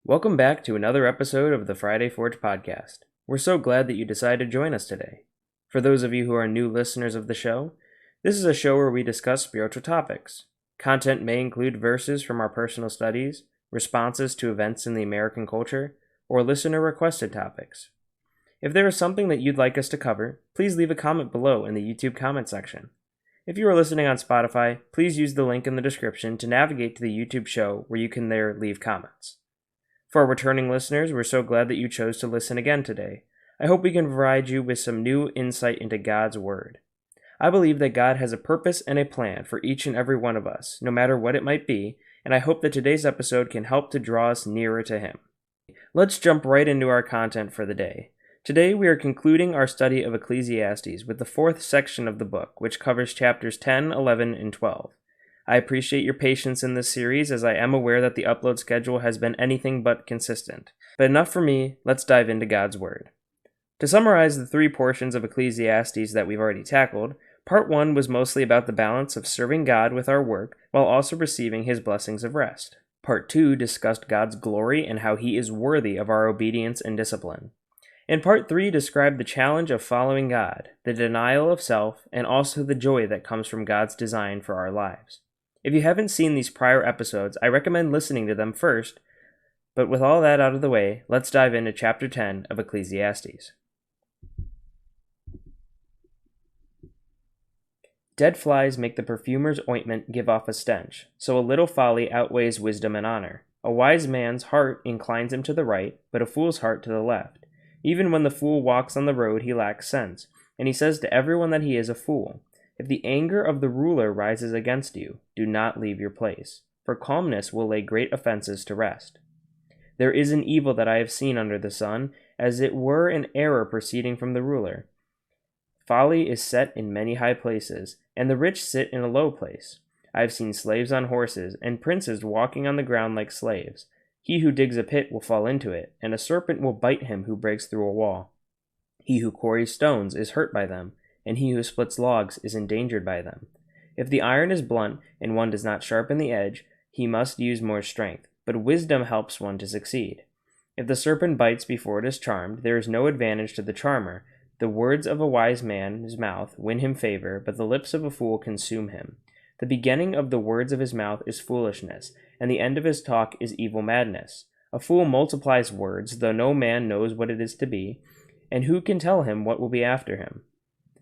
Welcome back to another episode of the Reforged podcast. We're so glad that you decided to join us today. For those of you who are new listeners of the show, this is a show where we discuss spiritual topics. Content may include verses from our personal studies, responses to events in the American culture, or listener-requested topics. If there is something that you'd like us to cover, please leave a comment below in the YouTube comment section. If you are listening on Spotify, please use the link in the description to navigate to the YouTube show where you can there leave comments. For our returning listeners, we're so glad that you chose to listen again today. I hope we can provide you with some new insight into God's Word. I believe that God has a purpose and a plan for each and every one of us, no matter what it might be, and I hope that today's episode can help to draw us nearer to Him. Let's jump right into our content for the day. Today we are concluding our study of Ecclesiastes with the fourth section of the book, which covers chapters 10, 11, and 12. I appreciate your patience in this series, as I am aware that the upload schedule has been anything but consistent. But enough for me, let's dive into God's Word. To summarize the three portions of Ecclesiastes that we've already tackled, part 1 was mostly about the balance of serving God with our work while also receiving His blessings of rest. Part 2 discussed God's glory and how He is worthy of our obedience and discipline. And part 3 described the challenge of following God, the denial of self, and also the joy that comes from God's design for our lives. If you haven't seen these prior episodes, I recommend listening to them first, but with all that out of the way, let's dive into chapter 10 of Ecclesiastes. Dead flies make the perfumer's ointment give off a stench, so a little folly outweighs wisdom and honor. A wise man's heart inclines him to the right, but a fool's heart to the left. Even when the fool walks on the road, he lacks sense, and he says to everyone that he is a fool. If the anger of the ruler rises against you, do not leave your place, for calmness will lay great offenses to rest. There is an evil that I have seen under the sun, as it were an error proceeding from the ruler. Folly is set in many high places, and the rich sit in a low place. I have seen slaves on horses, and princes walking on the ground like slaves. He who digs a pit will fall into it, and a serpent will bite him who breaks through a wall. He who quarries stones is hurt by them, and he who splits logs is endangered by them. If the iron is blunt, and one does not sharpen the edge, he must use more strength, but wisdom helps one to succeed. If the serpent bites before it is charmed, there is no advantage to the charmer. The words of a wise man's mouth win him favor, but the lips of a fool consume him. The beginning of the words of his mouth is foolishness, and the end of his talk is evil madness. A fool multiplies words, though no man knows what it is to be, and who can tell him what will be after him?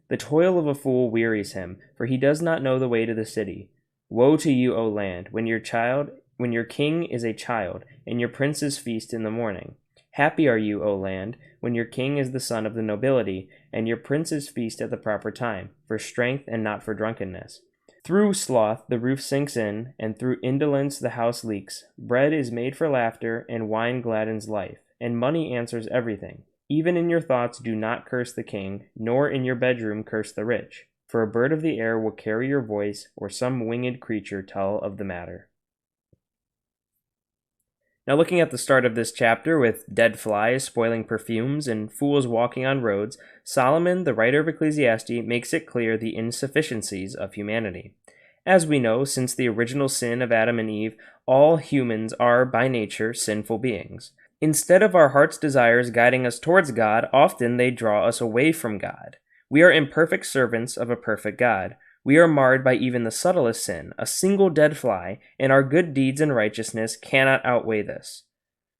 The toil of a fool wearies him, for he does not know the way to the city. Woe to you, O land, when your king is a child, and your princes feast in the morning. Happy are you, O land, when your king is the son of the nobility, and your princes feast at the proper time, for strength and not for drunkenness. Through sloth the roof sinks in, and through indolence the house leaks. Bread is made for laughter, and wine gladdens life, and money answers everything. Even in your thoughts do not curse the king, nor in your bedroom curse the rich. For a bird of the air will carry your voice, or some winged creature tell of the matter. Now, looking at the start of this chapter with dead flies spoiling perfumes and fools walking on roads, Solomon, the writer of Ecclesiastes, makes it clear the insufficiencies of humanity. As we know, since the original sin of Adam and Eve, all humans are by nature sinful beings. Instead of our heart's desires guiding us towards God, often they draw us away from God. We are imperfect servants of a perfect God. We are marred by even the subtlest sin, a single dead fly, and our good deeds and righteousness cannot outweigh this.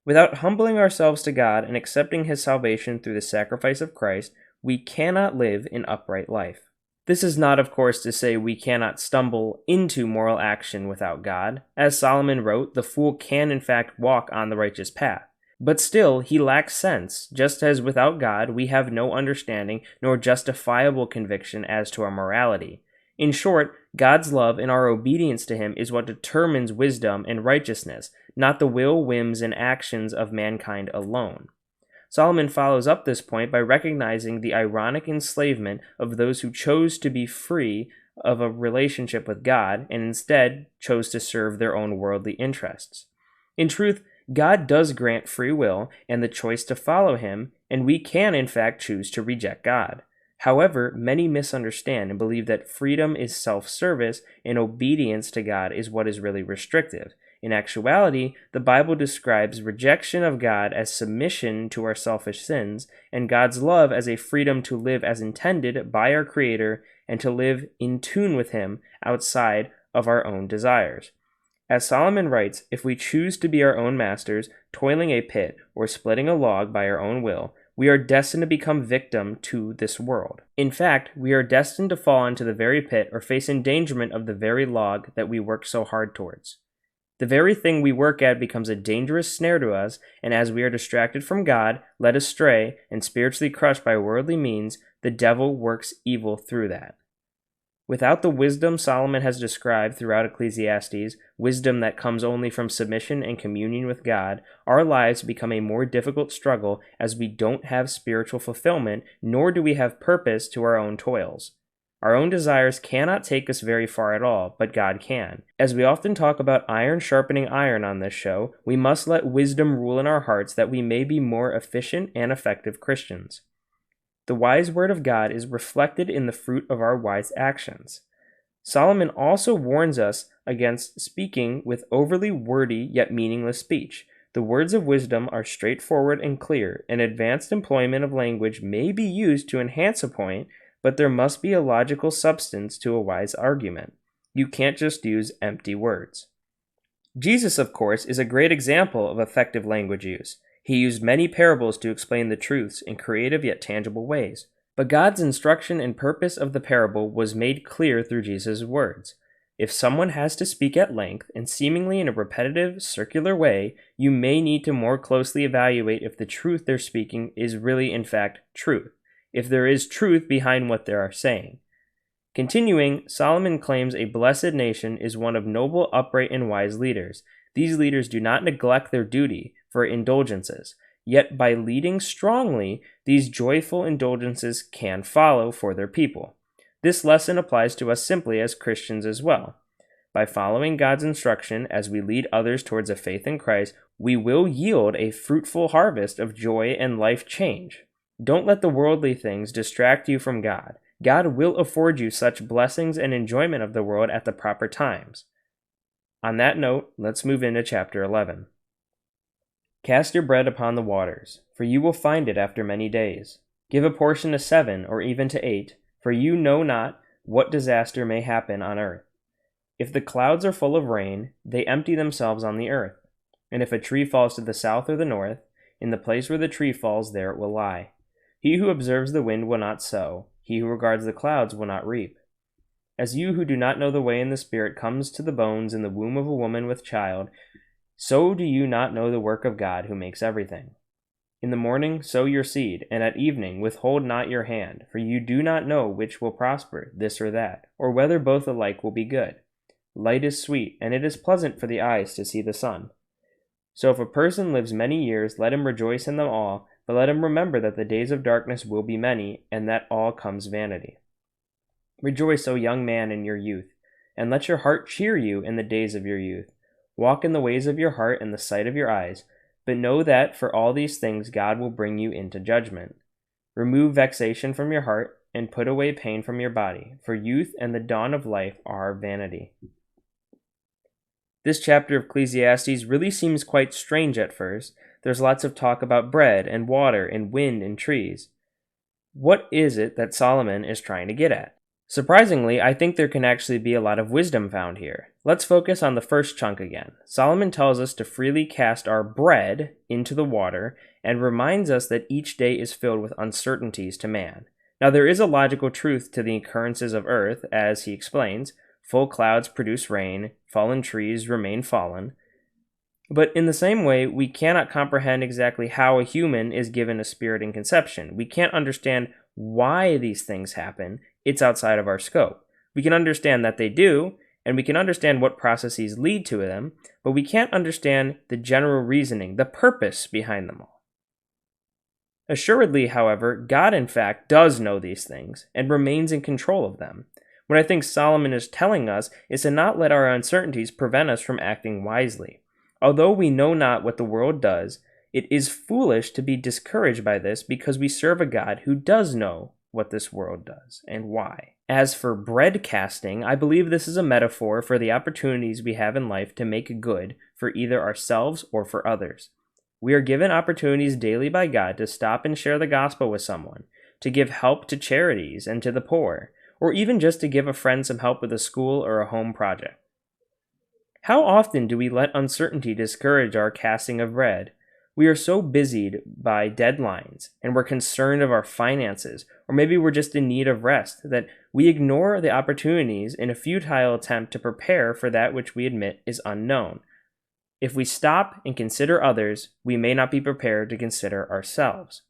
Without humbling ourselves to God and accepting His salvation through the sacrifice of Christ, we cannot live an upright life. This is not, of course, to say we cannot stumble into moral action without God. As Solomon wrote, the fool can in fact walk on the righteous path. But still, he lacks sense, just as without God we have no understanding nor justifiable conviction as to our morality. In short, God's love and our obedience to Him is what determines wisdom and righteousness, not the will, whims, and actions of mankind alone. Solomon follows up this point by recognizing the ironic enslavement of those who chose to be free of a relationship with God and instead chose to serve their own worldly interests. In truth, God does grant free will and the choice to follow Him, and we can in fact choose to reject God. However, many misunderstand and believe that freedom is self-service and obedience to God is what is really restrictive. In actuality, the Bible describes rejection of God as submission to our selfish sins, and God's love as a freedom to live as intended by our Creator and to live in tune with Him outside of our own desires. As Solomon writes, if we choose to be our own masters, toiling a pit or splitting a log by our own will, we are destined to become victim to this world. In fact, we are destined to fall into the very pit or face endangerment of the very log that we work so hard towards. The very thing we work at becomes a dangerous snare to us, and as we are distracted from God, led astray, and spiritually crushed by worldly means, the devil works evil through that. Without the wisdom Solomon has described throughout Ecclesiastes, wisdom that comes only from submission and communion with God, our lives become a more difficult struggle as we don't have spiritual fulfillment, nor do we have purpose to our own toils. Our own desires cannot take us very far at all, but God can. As we often talk about iron sharpening iron on this show, we must let wisdom rule in our hearts that we may be more efficient and effective Christians. The wise word of God is reflected in the fruit of our wise actions. Solomon also warns us against speaking with overly wordy yet meaningless speech. The words of wisdom are straightforward and clear. An advanced employment of language may be used to enhance a point, but there must be a logical substance to a wise argument. You can't just use empty words. Jesus, of course, is a great example of effective language use. He used many parables to explain the truths in creative yet tangible ways. But God's instruction and purpose of the parable was made clear through Jesus' words. If someone has to speak at length and seemingly in a repetitive, circular way, you may need to more closely evaluate if the truth they're speaking is really in fact truth, if there is truth behind what they are saying. Continuing, Solomon claims a blessed nation is one of noble, upright, and wise leaders. These leaders do not neglect their duty for indulgences, yet by leading strongly, these joyful indulgences can follow for their people. This lesson applies to us simply as Christians as well. By following God's instruction as we lead others towards a faith in Christ, we will yield a fruitful harvest of joy and life change. Don't let the worldly things distract you from God. God will afford you such blessings and enjoyment of the world at the proper times. On that note, let's move into chapter 11. Cast your bread upon the waters, for you will find it after many days. Give a portion to 7 or even to 8, for you know not what disaster may happen on earth. If the clouds are full of rain, they empty themselves on the earth. And if a tree falls to the south or the north, in the place where the tree falls, there it will lie. He who observes the wind will not sow. He who regards the clouds will not reap. As you who do not know the way in the Spirit comes to the bones in the womb of a woman with child, so do you not know the work of God who makes everything. In the morning sow your seed, and at evening withhold not your hand, for you do not know which will prosper, this or that, or whether both alike will be good. Light is sweet, and it is pleasant for the eyes to see the sun. So if a person lives many years, let him rejoice in them all, but let him remember that the days of darkness will be many, and that all comes vanity. Rejoice, O young man, in your youth, and let your heart cheer you in the days of your youth. Walk in the ways of your heart and the sight of your eyes, but know that for all these things God will bring you into judgment. Remove vexation from your heart, and put away pain from your body, for youth and the dawn of life are vanity. This chapter of Ecclesiastes really seems quite strange at first. There's lots of talk about bread and water and wind and trees. What is it that Solomon is trying to get at? Surprisingly, I think there can actually be a lot of wisdom found here. Let's focus on the first chunk again. Solomon tells us to freely cast our bread into the water and reminds us that each day is filled with uncertainties to man. Now, there is a logical truth to the occurrences of earth, as he explains. Full clouds produce rain, fallen trees remain fallen. But in the same way, we cannot comprehend exactly how a human is given a spirit in conception. We can't understand why these things happen. It's outside of our scope. We can understand that they do, and we can understand what processes lead to them, but we can't understand the general reasoning, the purpose behind them all. Assuredly, however, God in fact does know these things and remains in control of them. What I think Solomon is telling us is to not let our uncertainties prevent us from acting wisely. Although we know not what the world does, it is foolish to be discouraged by this because we serve a God who does know what this world does and why. As for bread casting, I believe this is a metaphor for the opportunities we have in life to make good for either ourselves or for others. We are given opportunities daily by God to stop and share the gospel with someone, to give help to charities and to the poor, or even just to give a friend some help with a school or a home project. How often do we let uncertainty discourage our casting of bread? We are so busied by deadlines, and we're concerned of our finances, or maybe we're just in need of rest, that we ignore the opportunities in a futile attempt to prepare for that which we admit is unknown. If we stop and consider others, we may not be prepared to consider ourselves.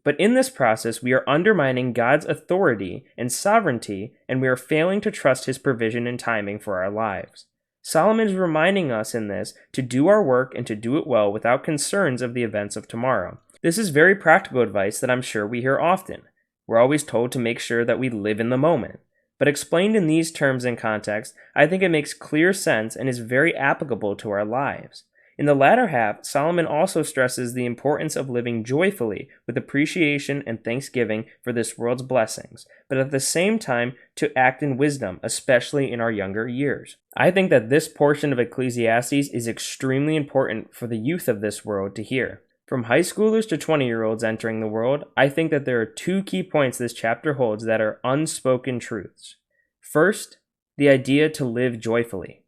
But in this process, we are undermining God's authority and sovereignty, and we are failing to trust His provision and timing for our lives. Solomon is reminding us in this to do our work and to do it well without concerns of the events of tomorrow. This is very practical advice that I'm sure we hear often. We're always told to make sure that we live in the moment. But explained in these terms and context, I think it makes clear sense and is very applicable to our lives. In the latter half, Solomon also stresses the importance of living joyfully with appreciation and thanksgiving for this world's blessings, but at the same time to act in wisdom, especially in our younger years. I think that this portion of Ecclesiastes is extremely important for the youth of this world to hear. From high schoolers to 20-year-olds entering the world, I think that there are two key points this chapter holds that are unspoken truths. First, the idea to live joyfully.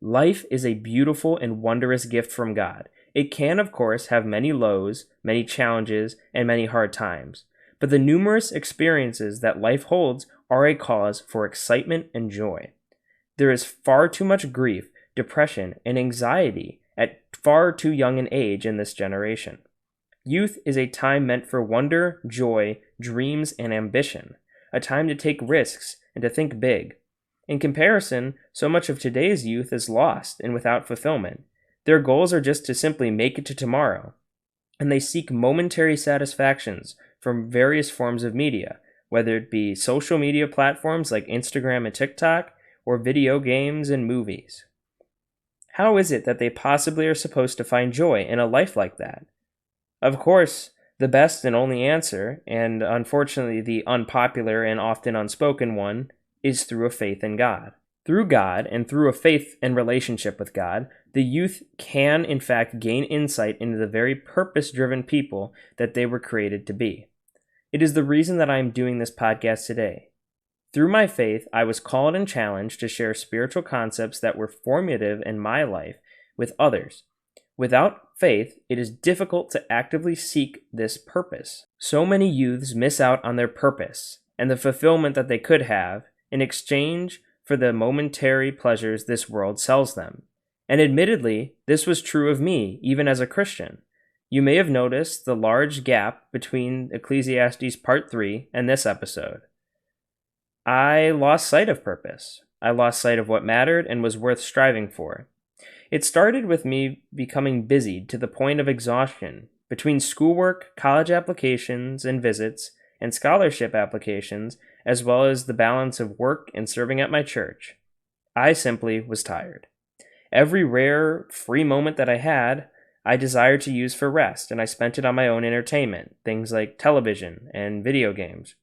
Life is a beautiful and wondrous gift from God. It can, of course, have many lows, many challenges, and many hard times. But the numerous experiences that life holds are a cause for excitement and joy. There is far too much grief, depression, and anxiety at far too young an age in this generation. Youth is a time meant for wonder, joy, dreams, and ambition, a time to take risks and to think big. In comparison, so much of today's youth is lost and without fulfillment. Their goals are just to simply make it to tomorrow, and they seek momentary satisfactions from various forms of media, whether it be social media platforms like Instagram and TikTok, or video games and movies. How is it that they possibly are supposed to find joy in a life like that? Of course, the best and only answer, and unfortunately the unpopular and often unspoken one, is through a faith in God. Through God and through a faith and relationship with God, the youth can in fact gain insight into the very purpose-driven people that they were created to be. It is the reason that I am doing this podcast today. Through my faith, I was called and challenged to share spiritual concepts that were formative in my life with others. Without faith, it is difficult to actively seek this purpose. So many youths miss out on their purpose and the fulfillment that they could have in exchange for the momentary pleasures this world sells them. And admittedly, this was true of me, even as a Christian. You may have noticed the large gap between Ecclesiastes Part 3 and this episode. I lost sight of purpose. I lost sight of what mattered and was worth striving for. It started with me becoming busied to the point of exhaustion between schoolwork, college applications and visits, and scholarship applications, as well as the balance of work and serving at my church. I simply was tired. Every rare, free moment that I had, I desired to use for rest, and I spent it on my own entertainment, things like television and video games.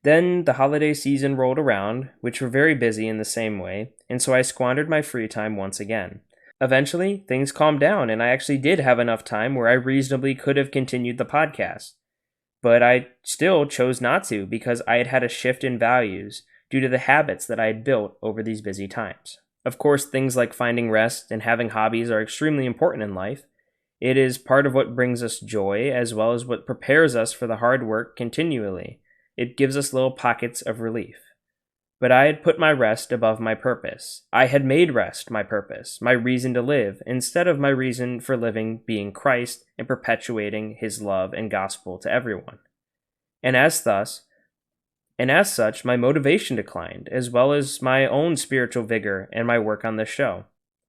Then the holiday season rolled around, which were very busy in the same way, and so I squandered my free time once again. Eventually, things calmed down, and I actually did have enough time where I reasonably could have continued the podcast. But I still chose not to because I had had a shift in values due to the habits that I had built over these busy times. Of course, things like finding rest and having hobbies are extremely important in life. It is part of what brings us joy as well as what prepares us for the hard work continually. It gives us little pockets of relief. But I had put my rest above my purpose. I had made rest my purpose, my reason to live, instead of my reason for living being Christ and perpetuating His love and gospel to everyone. And as such, my motivation declined, as well as my own spiritual vigor and my work on this show.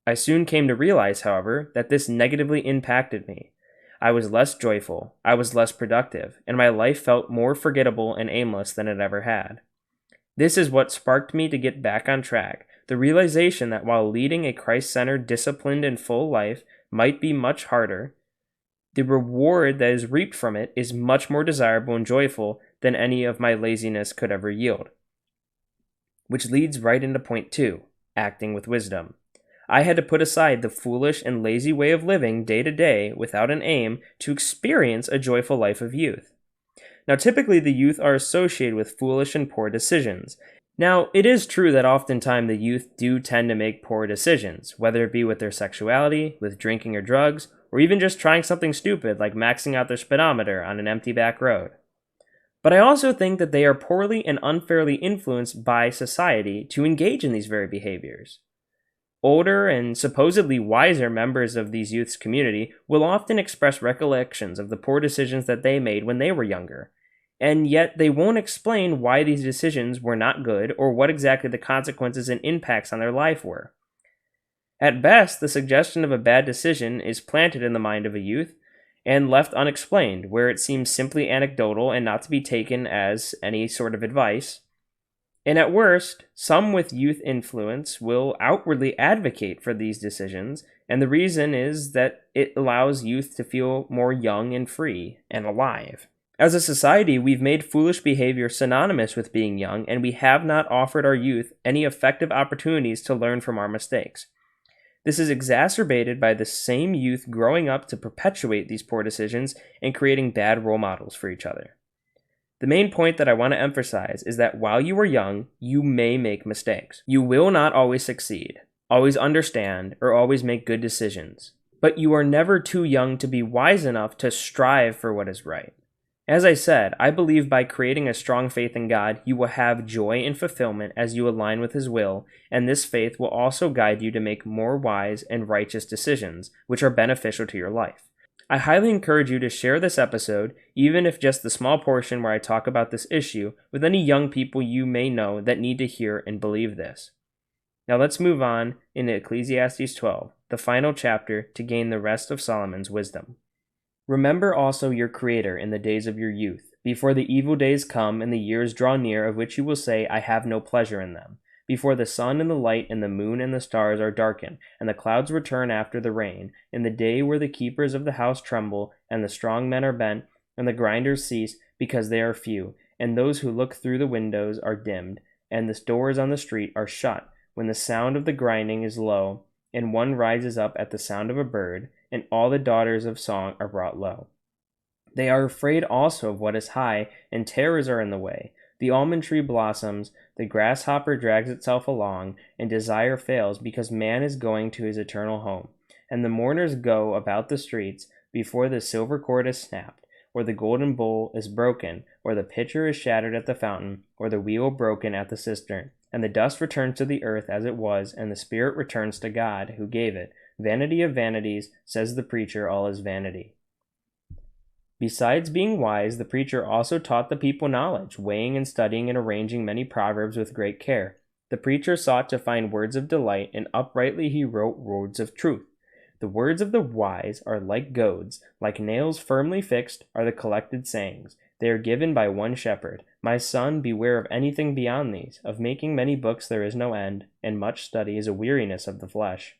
I soon came to realize, however, that this negatively impacted me. I was less joyful, I was less productive, and my life felt more forgettable and aimless than it ever had. This is what sparked me to get back on track, the realization that while leading a Christ-centered, disciplined, and full life might be much harder, the reward that is reaped from it is much more desirable and joyful than any of my laziness could ever yield. Which leads right into point 2, acting with wisdom. I had to put aside the foolish and lazy way of living day to day without an aim to experience a joyful life of youth. Now, typically the youth are associated with foolish and poor decisions. Now, it is true that oftentimes the youth do tend to make poor decisions, whether it be with their sexuality, with drinking or drugs, or even just trying something stupid like maxing out their speedometer on an empty back road. But I also think that they are poorly and unfairly influenced by society to engage in these very behaviors. Older and supposedly wiser members of these youth's community will often express recollections of the poor decisions that they made when they were younger, and yet they won't explain why these decisions were not good or what exactly the consequences and impacts on their life were. At best, the suggestion of a bad decision is planted in the mind of a youth and left unexplained, where it seems simply anecdotal and not to be taken as any sort of advice. And at worst, some with youth influence will outwardly advocate for these decisions, and the reason is that it allows youth to feel more young and free and alive. As a society, we've made foolish behavior synonymous with being young, and we have not offered our youth any effective opportunities to learn from our mistakes. This is exacerbated by the same youth growing up to perpetuate these poor decisions and creating bad role models for each other. The main point that I want to emphasize is that while you are young, you may make mistakes. You will not always succeed, always understand, or always make good decisions. But you are never too young to be wise enough to strive for what is right. As I said, I believe by creating a strong faith in God, you will have joy and fulfillment as you align with His will, and this faith will also guide you to make more wise and righteous decisions, which are beneficial to your life. I highly encourage you to share this episode, even if just the small portion where I talk about this issue, with any young people you may know that need to hear and believe this. Now let's move on into Ecclesiastes 12, the final chapter, to gain the rest of Solomon's wisdom. Remember also your Creator in the days of your youth, before the evil days come and the years draw near of which you will say, I have no pleasure in them. Before the sun and the light and the moon and the stars are darkened, and the clouds return after the rain, in the day where the keepers of the house tremble, and the strong men are bent, and the grinders cease, because they are few, and those who look through the windows are dimmed, and the doors on the street are shut, when the sound of the grinding is low, and one rises up at the sound of a bird, and all the daughters of song are brought low. They are afraid also of what is high, and terrors are in the way. The almond tree blossoms, the grasshopper drags itself along, and desire fails because man is going to his eternal home. And the mourners go about the streets before the silver cord is snapped, or the golden bowl is broken, or the pitcher is shattered at the fountain, or the wheel broken at the cistern. And the dust returns to the earth as it was, and the spirit returns to God who gave it. Vanity of vanities, says the preacher, all is vanity. Besides being wise, the preacher also taught the people knowledge, weighing and studying and arranging many proverbs with great care. The preacher sought to find words of delight, and uprightly he wrote words of truth. The words of the wise are like goads, like nails firmly fixed are the collected sayings. They are given by one shepherd. My son, beware of anything beyond these. Of making many books there is no end, and much study is a weariness of the flesh.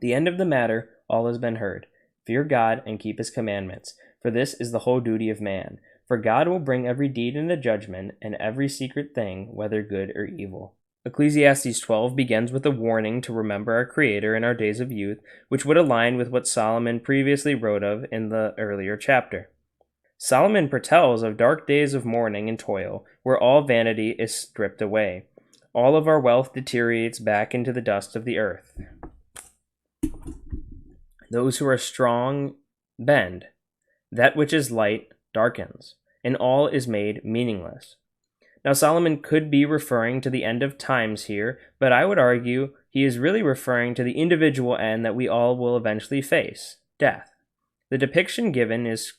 The end of the matter, all has been heard. Fear God and keep His commandments, for this is the whole duty of man. For God will bring every deed into judgment, and every secret thing, whether good or evil. Ecclesiastes 12 begins with a warning to remember our Creator in our days of youth, which would align with what Solomon previously wrote of in the earlier chapter. Solomon foretells of dark days of mourning and toil, where all vanity is stripped away. All of our wealth deteriorates back into the dust of the earth. Those who are strong bend. That which is light darkens, and all is made meaningless. Now, Solomon could be referring to the end of times here, but I would argue he is really referring to the individual end that we all will eventually face, death. The depiction given here is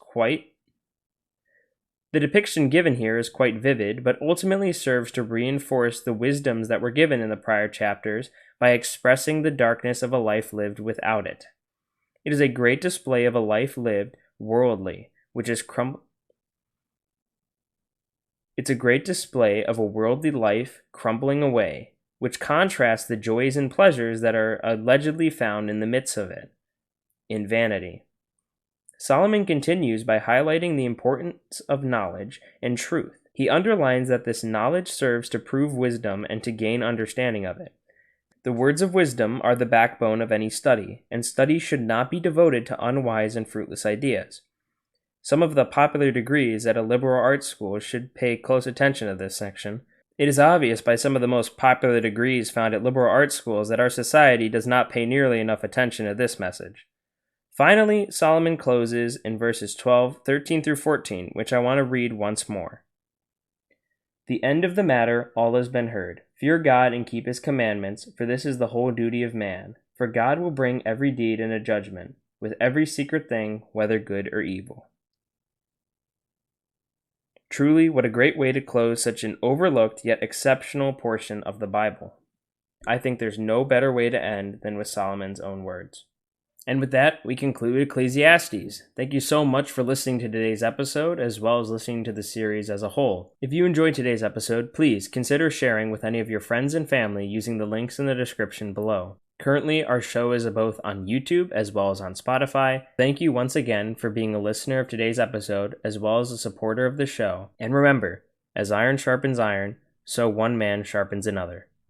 quite vivid, but ultimately serves to reinforce the wisdoms that were given in the prior chapters by expressing the darkness of a life lived without it. It is a great display of a life lived worldly, which is It's a great display of a worldly life crumbling away, which contrasts the joys and pleasures that are allegedly found in the midst of it, in vanity. Solomon continues by highlighting the importance of knowledge and truth. He underlines that this knowledge serves to prove wisdom and to gain understanding of it. The words of wisdom are the backbone of any study, and study should not be devoted to unwise and fruitless ideas. Some of the popular degrees at a liberal arts school should pay close attention to this section. It is obvious by some of the most popular degrees found at liberal arts schools that our society does not pay nearly enough attention to this message. Finally, Solomon closes in verses 12, 13 through 14, which I want to read once more. The end of the matter, all has been heard. Fear God and keep his commandments, for this is the whole duty of man. For God will bring every deed into judgment, with every secret thing, whether good or evil. Truly, what a great way to close such an overlooked yet exceptional portion of the Bible. I think there's no better way to end than with Solomon's own words. And with that, we conclude Ecclesiastes. Thank you so much for listening to today's episode, as well as listening to the series as a whole. If you enjoyed today's episode, please consider sharing with any of your friends and family using the links in the description below. Currently, our show is both on YouTube as well as on Spotify. Thank you once again for being a listener of today's episode, as well as a supporter of the show. And remember, as iron sharpens iron, so one man sharpens another.